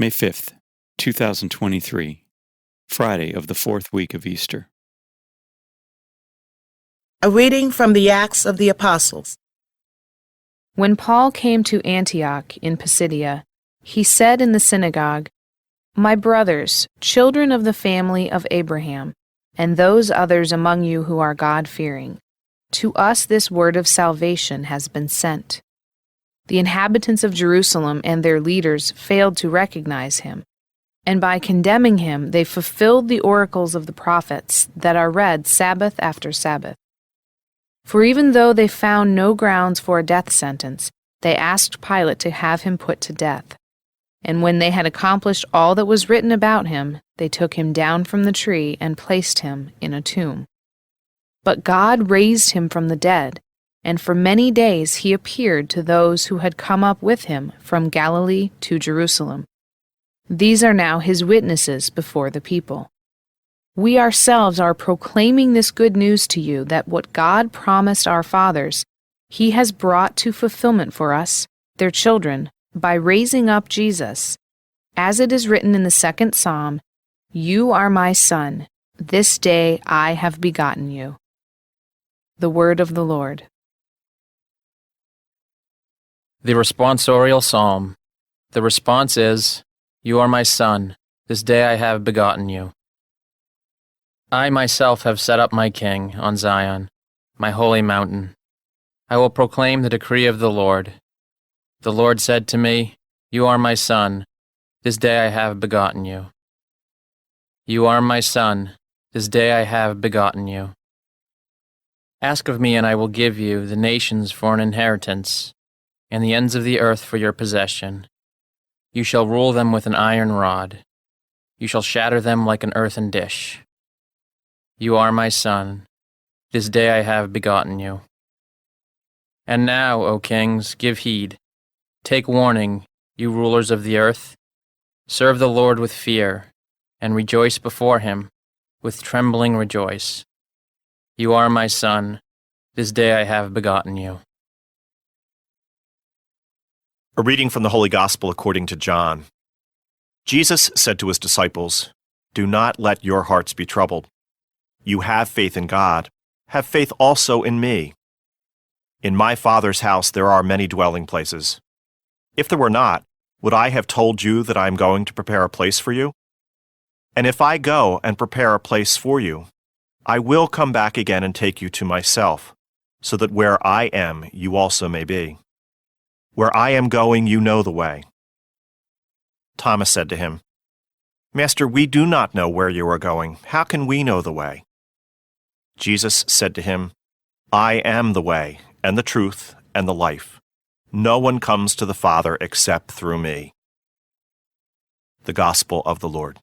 May 5th, 2023, Friday of the fourth week of Easter. A reading from the Acts of the Apostles. When Paul came to Antioch in Pisidia, he said in the synagogue, "My brothers, children of the family of Abraham, and those others among you who are God-fearing, to us this word of salvation has been sent." The inhabitants of Jerusalem and their leaders failed to recognize him, and by condemning him they fulfilled the oracles of the prophets that are read Sabbath after Sabbath. For even though they found no grounds for a death sentence, they asked Pilate to have him put to death. And when they had accomplished all that was written about him, they took him down from the tree and placed him in a tomb. But God raised him from the dead, and for many days he appeared to those who had come up with him from Galilee to Jerusalem. These are now his witnesses before the people. We ourselves are proclaiming this good news to you, that what God promised our fathers, he has brought to fulfillment for us, their children, by raising up Jesus. As it is written in the second Psalm, "You are my son, this day I have begotten you." The word of the Lord. The responsorial psalm. The response is, "You are my son, this day I have begotten you." I myself have set up my king on Zion, my holy mountain. I will proclaim the decree of the Lord. The Lord said to me, "You are my son, this day I have begotten you." You are my son, this day I have begotten you. Ask of me, and I will give you the nations for an inheritance, and the ends of the earth for your possession. You shall rule them with an iron rod. You shall shatter them like an earthen dish. You are my son, this day I have begotten you. And now, O kings, give heed. Take warning, you rulers of the earth. Serve the Lord with fear, and rejoice before him, with trembling rejoice. You are my son, this day I have begotten you. A reading from the Holy Gospel according to John. Jesus said to his disciples, "Do not let your hearts be troubled. You have faith in God, have faith also in me. In my Father's house there are many dwelling places. If there were not, would I have told you that I am going to prepare a place for you? And if I go and prepare a place for you, I will come back again and take you to myself, so that where I am, you also may be. Where I am going, you know the way." Thomas said to him, "Master, we do not know where you are going. How can we know the way?" Jesus said to him, "I am the way, and the truth, and the life. No one comes to the Father except through me." The Gospel of the Lord.